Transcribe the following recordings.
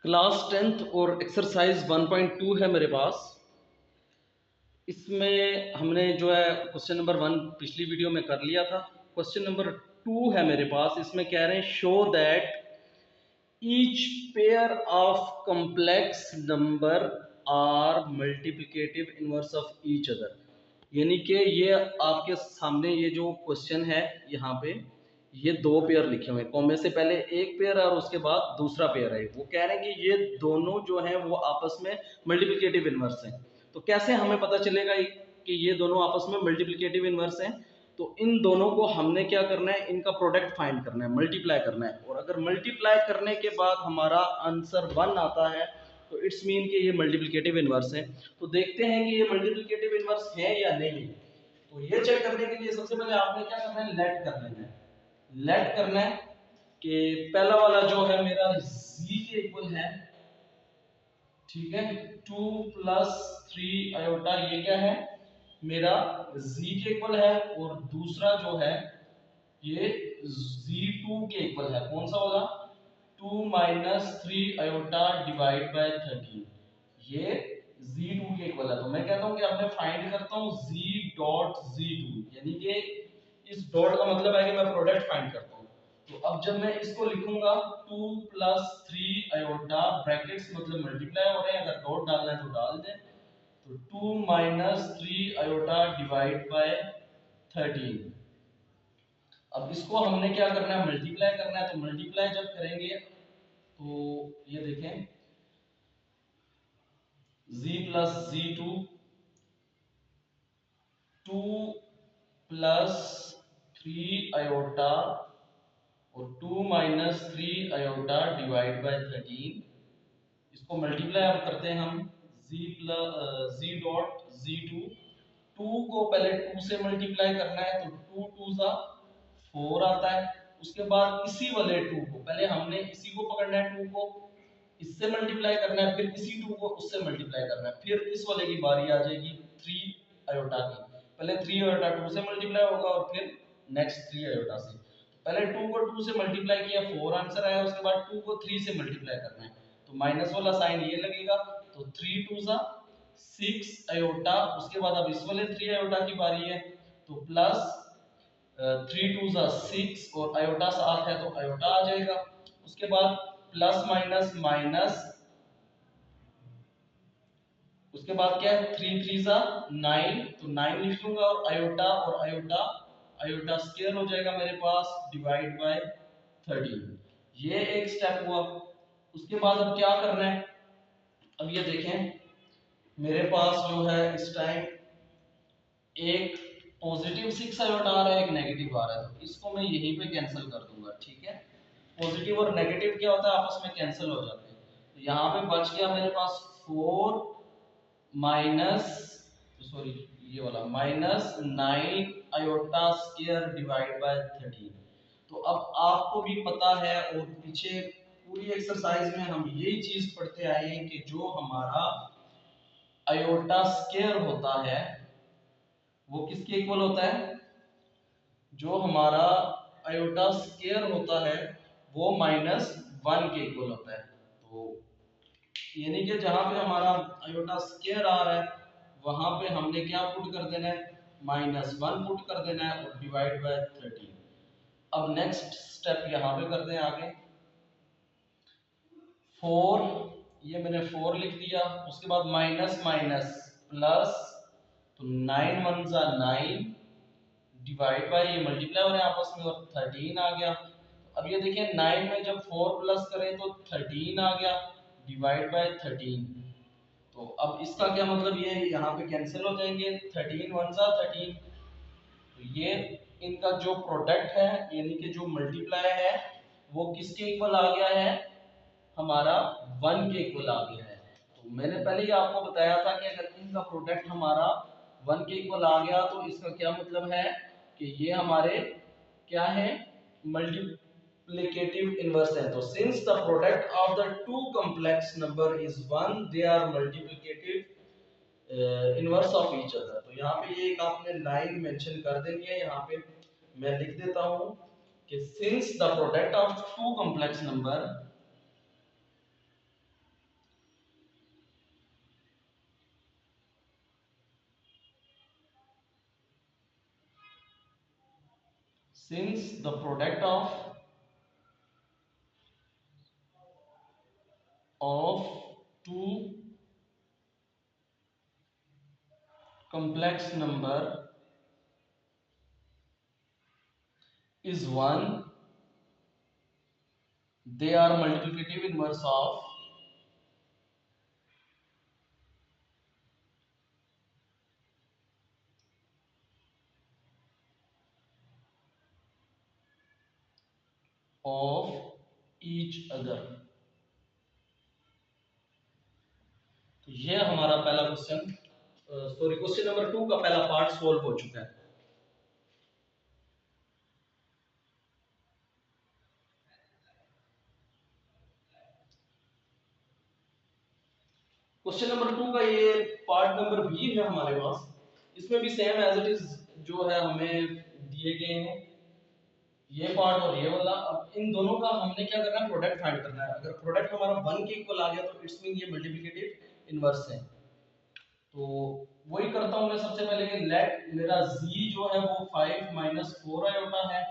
Class 10th और exercise 1.2 है मेरे पास। इसमें हमने जो है क्वेश्चन नंबर 1 पिछली वीडियो में कर लिया था। क्वेश्चन नंबर 2 है मेरे पास। इसमें कह रहे हैं show that each pair of complex number are multiplicative inverse of each other. यानी कि ये आपके सामने ये जो क्वेश्चन है, यहाँ पे ये दो पेयर लिखे हुए हैं। कॉमे से पहले एक पेयर और उसके बाद दूसरा पेयर है। वो कह रहे हैं कि ये दोनों जो हैं वो आपस में मल्टीप्लिकेटिव इनवर्स हैं। तो कैसे हमें पता चलेगा कि ये दोनों आपस में मल्टीप्लिकेटिव इनवर्स हैं? तो इन दोनों को हमने क्या करना है, इनका प्रोडक्ट फाइंड करना है, मल्टीप्लाई करना है। और अगर मल्टीप्लाई करने के बाद हमारा आंसर 1 आता है तो इट्स मीन कि ये मल्टीप्लिकेटिव इनवर्स है। तो देखते हैं कि ये मल्टीप्लिकेटिव इनवर्स है या नहीं है। तो ये चेक करने के लिए सबसे पहले आपने क्या करना है, लेट कर लेना है। लेट करना है कि पहला वाला जो है मेरा z के इक्वल है, ठीक है, 2 प्लस 3 आयोटा, ये क्या है मेरा z के इक्वल है। और दूसरा जो है ये z2 के इक्वल है। कौन सा होगा? 2 माइनस 3 आयोटा डिवाइड बाय 13, ये z2 के इक्वल है। तो मैं कहता हूं कि अब मैं फाइंड करता हूं z डॉट z2, यानी कि इस डॉट का मतलब है कि मैं प्रोडक्ट फाइंड करता हूं। तो अब जब मैं इसको लिखूंगा 2 प्लस 3 आयोटा, ब्रैकेट्स मतलब मल्टीप्लाई हो रहे हैं, अगर डॉट डालना है तो डाल दें। तो 2 माइनस 3 आयोटा डिवाइड बाय 13। अब इसको हमने क्या करना है, मल्टीप्लाई करना है। तो मल्टीप्लाई जब करेंगे तो ये देखें, z plus z2, 2 plus 3 iota और 2 माइनस 3 आयोटा डिवाइड बाय 13। इसको मल्टीप्लाई अब करते हैं हम, z डॉट z2, 2 को पहले 2 से मल्टीप्लाई करना है तो 2 2 सा 4 आता है। उसके बाद इसी वाले 2 को, पहले हमने इसी को पकड़ना है, 2 को इससे मल्टीप्लाई करना है, फिर इसी 2 को उससे मल्टीप्लाई करना है, फिर इस वाले की बारी आ जाएगी 3 आयोटा की। पहले 3 आयोटा 2 से मल्टीप्लाई होगा और फिर नेक्स्ट 3 आयोटा से। पहले 2 को 2 से मल्टीप्लाई किया, 4 आंसर आया। उसके बाद 2 को 3 से मल्टीप्लाई करना है तो माइनस वाला साइन ये लगेगा। तो 3 2 सा 6 आयोटा। उसके बाद अब इस वाले 3 आयोटा की बारी है तो प्लस 3 2 सा 6 और आयोटा 7 है तो आयोटा आ जाएगा। उसके बाद प्लस माइनस माइनस, उसके बाद क्या है, 3 3 सा 9, तो 9 लिख लूंगा और आयोटा आयोटा स्क्वायर हो जाएगा मेरे पास, डिवाइड बाय 13। ये एक स्टेप हुआ। उसके बाद अब क्या करना है, अब ये देखें मेरे पास जो है इस टाइम एक पॉजिटिव 6 आयोटा आ रहा है, एक नेगेटिव आ रहा है। तो इसको मैं यहीं पे कैंसिल कर दूंगा, ठीक है। पॉजिटिव और नेगेटिव क्या होता है, आपस में कैंसिल हो जाते हैं। तो यहाँ पे बच गया मेरे पास 4 माइनस, सॉरी ये वाला minus 9 iota square divide by 13। तो अब आपको भी पता है और पीछे पूरी एक्सरसाइज में हम यही चीज पढ़ते आए हैं कि जो हमारा आयोटा स्क्वायर होता है वो किसके इक्वल होता है, जो हमारा आयोटा स्क्वायर होता है वो -1 के इक्वल होता है। तो यानी कि जहां पे हमारा आयोटा स्क्वायर आ रहा है वहां पे हमने क्या पुट कर देना है, -1 पुट कर देना है और डिवाइड बाय 13। अब नेक्स्ट स्टेप यहाँ पे करते हैं आगे, 4, ये मैंने 4 लिख दिया। उसके बाद माइनस माइनस प्लस, तो 9 1 जा 9 डिवाइड बाय, ये मल्टीप्लाई हो रहे हैं आपस में और 13 आ गया। अब ये देखिए 9 में जब 4 प्लस करें तो 13 आ गया, डिवाइड बाय 13। तो अब इसका क्या मतलब, ये यहाँ पे कैंसिल हो जाएंगे, 13 1 जा 13। तो ये इनका जो प्रोडक्ट है यानी कि जो मल्टीप्लाई है वो किसके इक्वल आ गया है, हमारा 1 के इक्वल आ गया है। तो मैंने पहले ही आपको बताया था कि अगर इनका प्रोडक्ट हमारा 1 के इक्वल आ गया तो इसका क्या मतलब है कि ये हमारे क्या है, मल्टीप्लिकेटिव इनवर्स है। तो since the product of the two complex number is 1, they are multiplicative inverse of each other. तो यहाँ पे ये एक आपने लाइन मेंशन कर देनी है। यहाँ पे मैं लिख देता हूँ कि since the product of two complex number since the product of two complex number is 1, they are multiplicative inverse of each other। तो ये हमारा पहला क्वेश्चन, सॉरी क्वेश्चन नंबर 2 का पहला पार्ट सॉल्व हो चुका है। क्वेश्चन नंबर 2 का ये पार्ट नंबर बी है हमारे पास। इसमें भी सेम एज इट इज जो है हमें दिए गए हैं ये पार्ट और ये वाला। अब इन दोनों का हमने क्या करना है, प्रोडक्ट फाइंड करना है। अगर प्रोडक्ट हमारा 1 के इक्वल आ गया तो इट्स मीन ये मल्टीप्लिकेटिव इनवर्स है। तो वही करता हूं मैं सबसे पहले कि लेट मेरा z जो है वो 5 माइनस 4 आयोटा है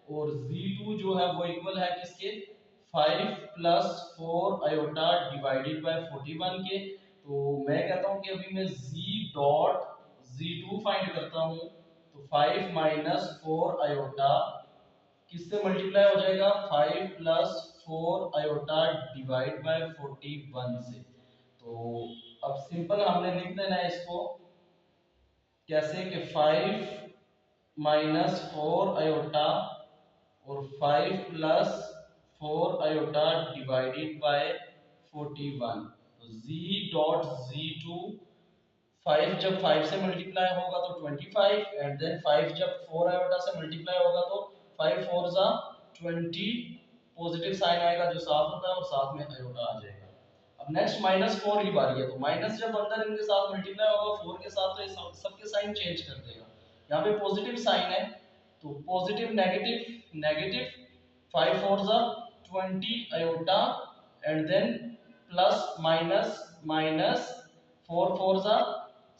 और z2 जो है वो इक्वल है किसके, 5 प्लस 4 आयोटा डिवाइडेड बाय 41 के। तो मैं कहता हूं कि अभी मैं z डॉट z2 फाइंड करता हूं। तो 5 माइनस 4 आयोटा किससे मल्टीप्लाई हो जाएगा, 5 प्लस 4 आयोटा डिवाइड बाय 41 से। तो अब सिंपल हमने लिख देना है इसको कैसे कि 5 माइनस 4 आयोटा और 5 प्लस 4 आयोटा डिवाइडेड बाय 41। तो z डॉट z2, 5 जब 5 से मल्टीप्लाई होगा तो 25 एंड देन 5 जब 4 आयोटा से मल्टीप्लाई होगा तो 5 4 जा 20, पॉजिटिव साइन आएगा जो साथ होता है और साथ में आयोटा आ जाएगा। अब नेक्स्ट माइनस 4 की बारी है। तो माइनस जब अंदर इनके साथ मल्टीप्लाई होगा 4 के साथ तो ये सबके साइन चेंज कर देगा। यहाँ पे पॉजिटिव साइन है तो पॉजिटिव नेगेटिव नेगेटिव, 5 4 जा 20 iota and then plus minus minus, 4 4 जा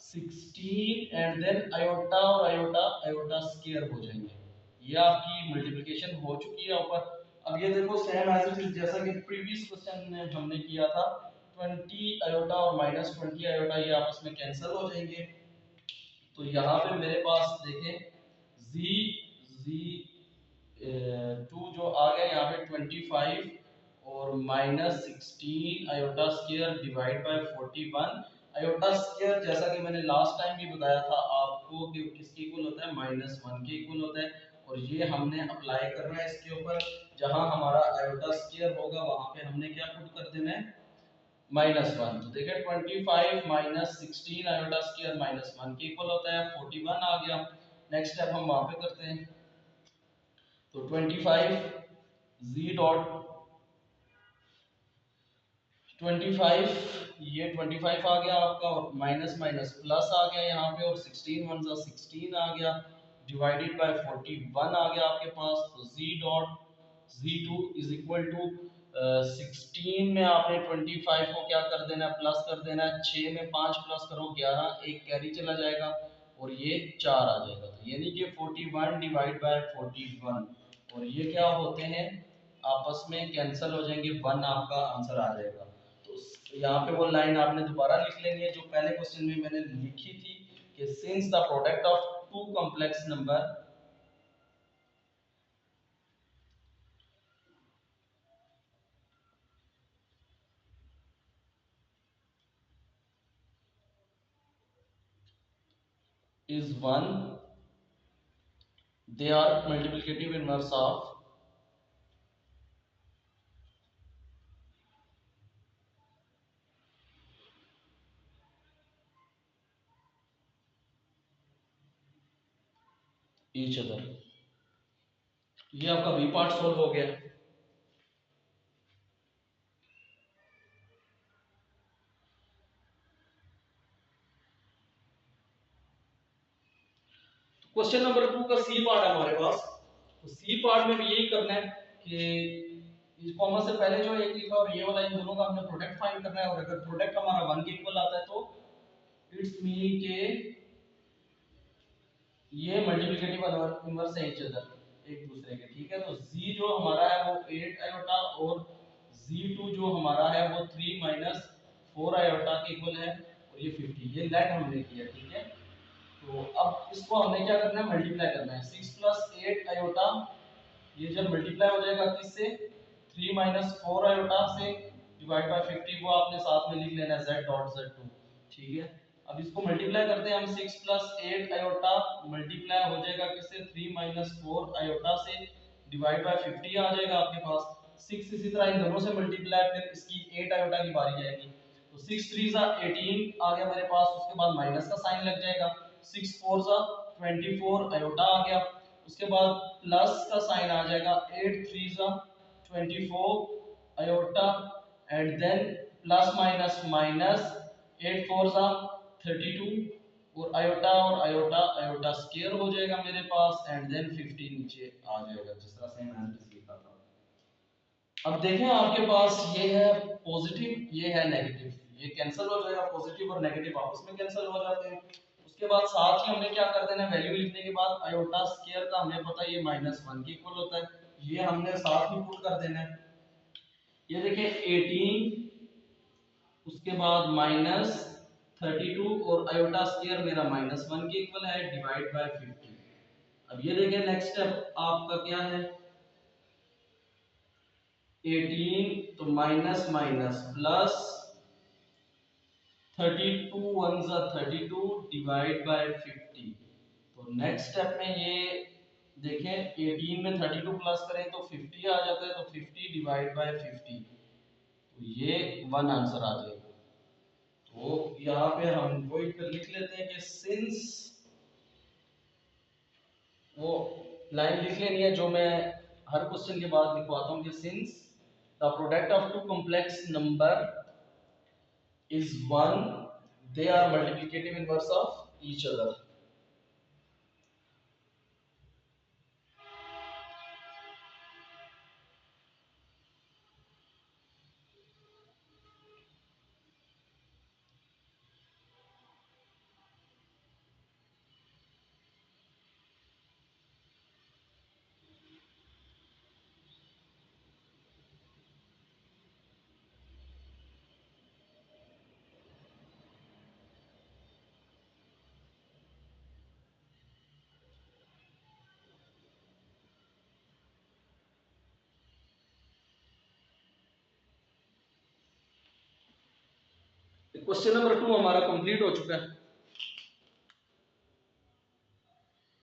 16 एंड देन आयोटा और आयोटा आयोटा स्क्वायर हो जाएंगे। ये आपकी मल्टीप्लिकेशन हो चुकी है ऊपर। अब ये देखो सेम एज इट इज जैसा कि प्रीवियस क्वेश्चन में हमने किया था, 20 आयोटा और माइनस 20 आयोटा ये आपस में कैंसिल हो जाएंगे। तो यहाँ पे मेरे पास देखें z z2 जो आ गया यहाँ पे 25 और minus 16 iota square divide by 41। Iota square जैसा कि मैंने लास्ट टाइम भी बताया था आपको कि किसके इक्वल होता है, -1 के इक्वल होता है। और ये हमने अप्लाई करना है इसके ऊपर, जहां हमारा आयोटा स्क्वायर होगा वहां पे हमने क्या पुट कर देना है, -1। तो देखिए 25 माइनस 16 आयोटा स्क्वायर -1 के इक्वल होता है, 41 आ गया। नेक्स्ट स्टेप हम वहां पे करते हैं। तो 25 z डॉट 25, ये 25 आ गया आपका और माइनस माइनस प्लस आ गया यहाँ पे और 16 1 जा 16 आ गया डिवाइडेड बाय 41 आ गया आपके पास। तो z dot z2 is equal to 16 में आपने 25 को क्या कर देना है, प्लस कर देना है। 6 में 5 प्लस करो 11, एक कैरी चला जाएगा और ये 4 आ जाएगा। तो यानी कि 41 डिवाइड बाय 41 और ये क्या होते हैं, आपस में कैंसिल हो जाएंगे, 1 आपका आंसर आ जाएगा। तो यहाँ पे वो लाइन आपने दोबारा लिख लेनी है जो पहले क्वेश्चन में मैंने लिखी थी कि since the product of two complex number is 1, they are multiplicative inverse of each other। ये आपका बी पार्ट सॉल्व हो गया। क्वेश्चन नंबर 2 का सी पार्ट है हमारे पास। तो सी पार्ट में भी यही करना है कि इस कॉमा से पहले जो एक लिखा और ये वाला, इन दोनों का हमने प्रोडक्ट फाइंड करना है। और अगर प्रोडक्ट हमारा 1 के इक्वल आता है तो इट्स मीन के ये मल्टीप्लिकेटिव इनवर्स है इच अदर। एक दूसरे के, ठीक है। तो z जो हमारा है वो 8 आयोटा और z2 जो हमारा है वो 3 माइनस 4 आयोटा के इक्वल है, और ये 50, ये लेट हमने किया, ठीक है। तो अब इसको हमने क्या करना है, मल्टीप्लाई करना है। 6 प्लस 8 आयोटा, ये जब मल्टीप्लाई हो जाएगा किससे, 3 माइनस 4 आयोटा से, डिवाइड बाय 50, वो आपने साथ में लिख लेना है z डॉट z2, ठीक है। अब इसको मल्टीप्लाई करते हैं हम, 6 प्लस 8 आयोटा मल्टीप्लाई हो जाएगा किससे, 3 माइनस 4 आयोटा से, डिवाइड बाय 50 आ जाएगा आपके पास। 6 इसी तरह इन दोनों से मल्टीप्लाई, फिर इसकी 8 आयोटा की बारी जाएगी, तो 6 3 जा 18 आ गया मेरे पास, उसके बाद माइनस का साइन लग जाएगा, 6 4 जा 24 आयोटा आ गया, उसके बाद प्लस का साइन आ जाएगा, 8 3 जा 24 iota, and then plus minus minus, 8 4 जा 32, और आयोटा आयोटा स्क्वायर हो जाएगा मेरे पास, एंड देन 50 नीचे आ जाएगा, जिस तरह से मैंने लिखा था। अब देखें आपके पास ये है पॉजिटिव, ये है नेगेटिव, ये कैंसिल हो जाएगा, पॉजिटिव और नेगेटिव आपस में कैंसिल हो जाते हैं। उसके बाद साथ ही हमें क्या कर देना है, वैल्यू लिखने के बाद आयोटा स्क्वायर का हमें पता है ये -1 के इक्वल होता है, ये हमने साथ में पुट कर देना है। ये देखिए 18, उसके बाद -32, और आयोटा स्क्वायर मेरा -1 के इक्वल है, डिवाइड बाय 50। अब ये देखिए नेक्स्ट स्टेप आपका क्या है, 18 तो माइनस माइनस प्लस, 32 1 जा 32, डिवाइड बाय 50। तो नेक्स्ट स्टेप में ये देखें, 18 में 32 प्लस करें तो 50 आ जाता है, तो 50 डिवाइड बाय 50, तो ये 1 आंसर आ जाएगा। तो यहाँ पे हम वही फिर लिख लेते हैं कि सिंस, वो लाइन लिख लेनी है जो मैं हर क्वेश्चन के बाद लिखवाता हूँ, कि since the product of two complex number is 1, they are multiplicative inverse of each other। Question number 2 हमारा कंप्लीट हो चुका है।